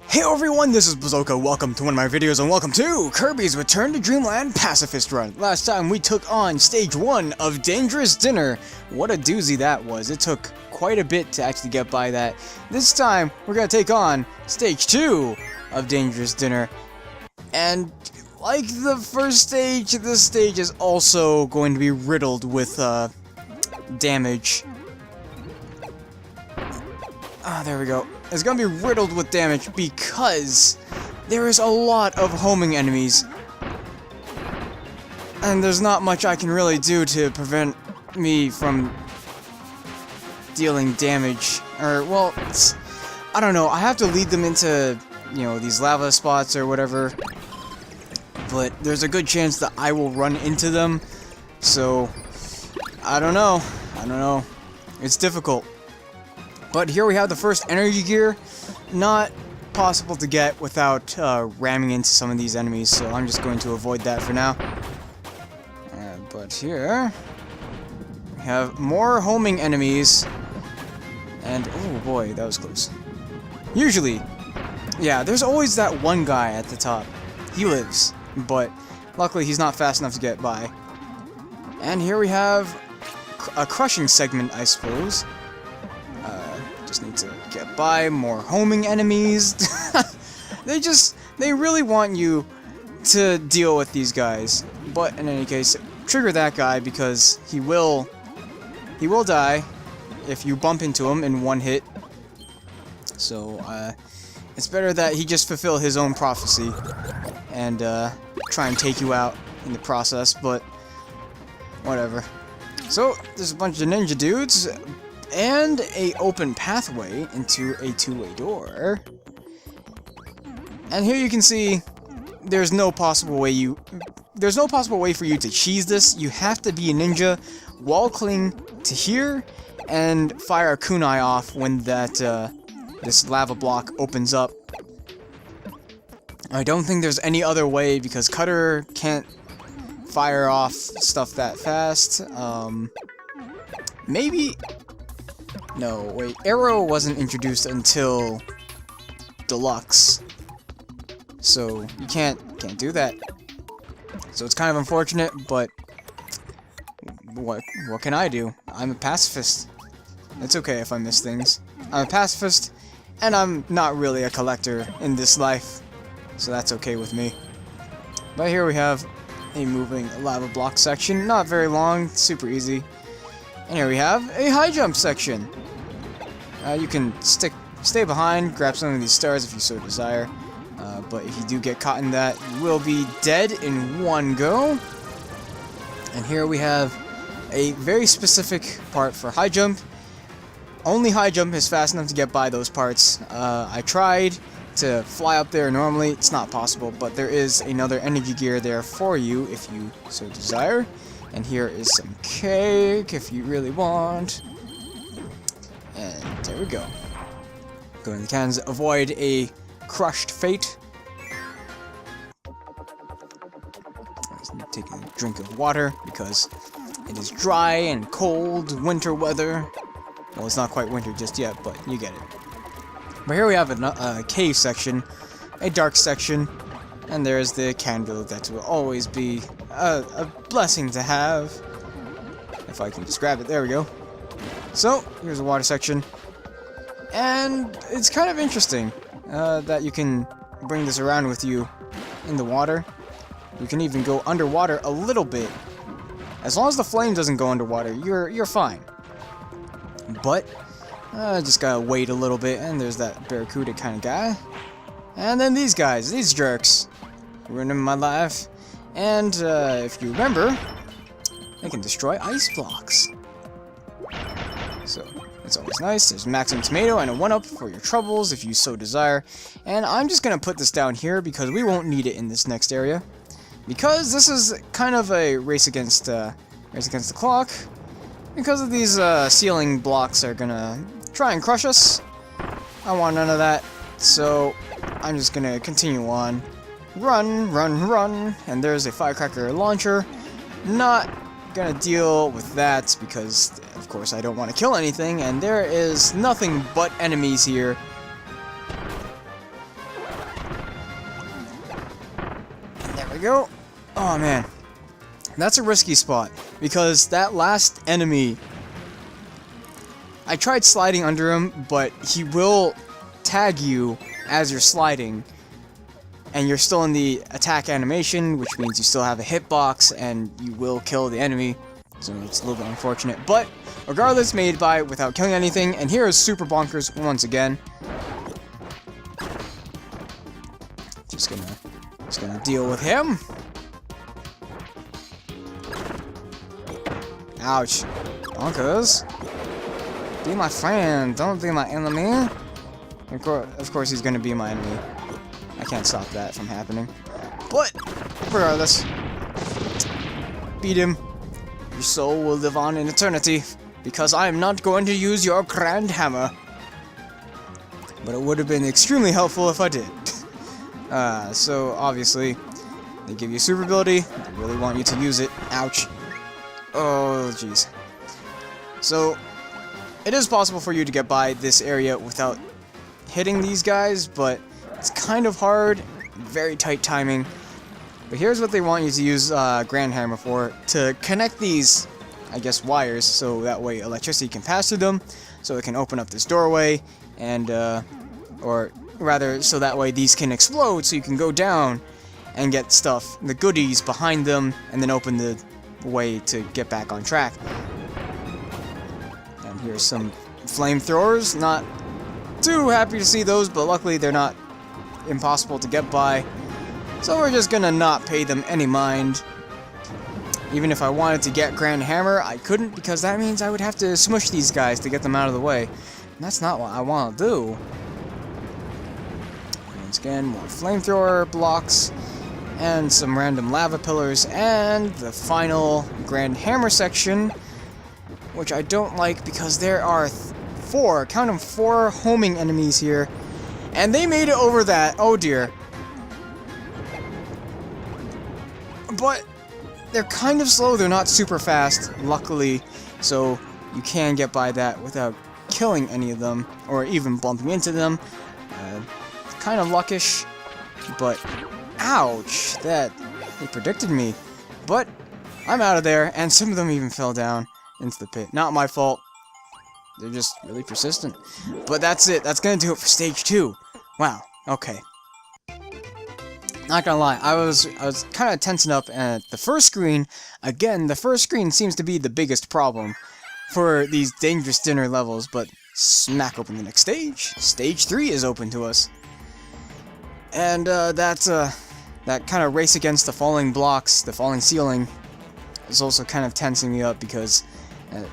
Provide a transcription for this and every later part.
Hey everyone, this is Bazzoka. Welcome to one of my videos and welcome to Kirby's Return to Dreamland Pacifist run. Last time we took on Stage 1 of Dangerous Dinner. What a doozy that was. It took quite a bit to actually get by that. This time, we're gonna take on Stage 2 of Dangerous Dinner. And like the first stage, this stage is also going to be riddled with damage. Ah, there we go. It's gonna be riddled with damage because there is a lot of homing enemies. And there's not much I can really do to prevent me from dealing damage. Or, well, I don't know. I have to lead them into, you know, these lava spots or whatever. But there's a good chance that I will run into them. So, I don't know. It's difficult. But here we have the first energy gear. Not possible to get without ramming into some of these enemies, so I'm just going to avoid that for now. But here we have more homing enemies. And, oh boy, that was close. Usually, yeah, there's always that one guy at the top. He lives, but luckily he's not fast enough to get by. And here we have a crushing segment, I suppose. Just need to get by more homing enemies. They really want you to deal with these guys. But in any case, trigger that guy because he will die if you bump into him in one hit. So it's better that he just fulfill his own prophecy and try and take you out in the process, but whatever. So there's a bunch of ninja dudes and a open pathway into a two-way door. And here you can see there's no possible way for you to cheese this. You have to be a ninja, wall cling to here, and fire a kunai off when that this lava block opens up. I don't think there's any other way because Cutter can't fire off stuff that fast. Maybe. No, wait, Arrow wasn't introduced until Deluxe, so you can't do that. So it's kind of unfortunate, but what can I do? I'm a pacifist. It's okay if I miss things. I'm a pacifist, and I'm not really a collector in this life, so that's okay with me. But here we have a moving lava block section, not very long, super easy. And here we have a high jump section. You can stay behind, grab some of these stars if you so desire, but if you do get caught in that, you will be dead in one go. And here we have a very specific part for high jump. Only high jump is fast enough to get by those parts. I tried to fly up there normally, it's not possible, but there is another energy gear there for you if you so desire. And here is some cake if you really want. And there we go. Go in the cans, avoid a crushed fate. Let's take a drink of water because it is dry and cold winter weather. Well, it's not quite winter just yet, but you get it. But here we have a cave section, a dark section, and there's the candle that will always be a blessing to have. If I can just grab it, there we go. So, here's a water section, and it's kind of interesting that you can bring this around with you in the water. You can even go underwater a little bit. As long as the flame doesn't go underwater, you're fine. But, just gotta wait a little bit, and there's that barracuda kind of guy. And then these guys, these jerks, ruining my life. And, if you remember, they can destroy ice blocks. So, it's always nice. There's maximum tomato and a 1-up for your troubles if you so desire. And I'm just gonna put this down here because we won't need it in this next area. Because this is kind of a race against the clock. Because of these ceiling blocks are gonna try and crush us. I want none of that. So, I'm just gonna continue on. Run, run, run. And there's a firecracker launcher. Not gonna deal with that because of course I don't want to kill anything, and there is nothing but enemies here. we go. Oh, man. That's a risky spot, because that last enemy, I tried sliding under him, but he will tag you as you're sliding, and you're still in the attack animation, which means you still have a hitbox, and you will kill the enemy, so it's a little bit unfortunate. But regardless, made it by without killing anything, and here is Super Bonkers once again. Just gonna deal with him. Ouch. Bonkers. Be my friend, don't be my enemy. Of course he's gonna be my enemy. I can't stop that from happening. But, regardless. Beat him. Your soul will live on in eternity, because I am not going to use your grand hammer. But it would have been extremely helpful if I did. So, obviously, they give you super ability, they really want you to use it. Ouch. Oh, jeez. So, it is possible for you to get by this area without hitting these guys, but it's kind of hard, very tight timing. But here's what they want you to use Grand Hammer for, to connect these, I guess, wires, so that way electricity can pass through them, so it can open up this doorway, and, or rather, so that way these can explode, so you can go down and get stuff, the goodies behind them, and then open the way to get back on track. And here's some flamethrowers. Not too happy to see those, but luckily they're not impossible to get by. So we're just gonna not pay them any mind. Even if I wanted to get Grand Hammer, I couldn't, because that means I would have to smush these guys to get them out of the way. And that's not what I want to do. Once again, more flamethrower blocks, and some random lava pillars, and the final Grand Hammer section, which I don't like because there are count them, 4 homing enemies here, and they made it over that. Oh dear. But they're kind of slow, they're not super fast, luckily, so you can get by that without killing any of them, or even bumping into them. Kind of luckish, but ouch, they predicted me. But I'm out of there, and some of them even fell down into the pit. Not my fault. They're just really persistent. But that's it. That's gonna do it for stage 2. Wow. Okay. Not gonna lie, I was kind of tensing up at the first screen. Again, the first screen seems to be the biggest problem for these dangerous dinner levels. But smack open the next stage. Stage 3 is open to us. And that kind of race against the falling blocks, the falling ceiling, is also kind of tensing me up because it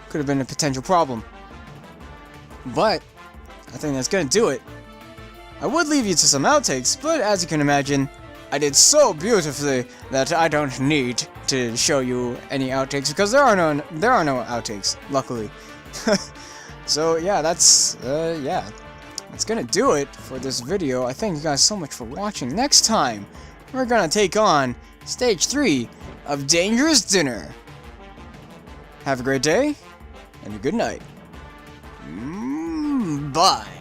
could have been a potential problem. But I think that's gonna do it. I would leave you to some outtakes, but as you can imagine, I did so beautifully that I don't need to show you any outtakes, because there are no outtakes, luckily. So yeah, that's gonna do it for this video. I thank you guys so much for watching. Next time, we're gonna take on Stage 3 of Dangerous Dinner. Have a great day, and a good night. Bye.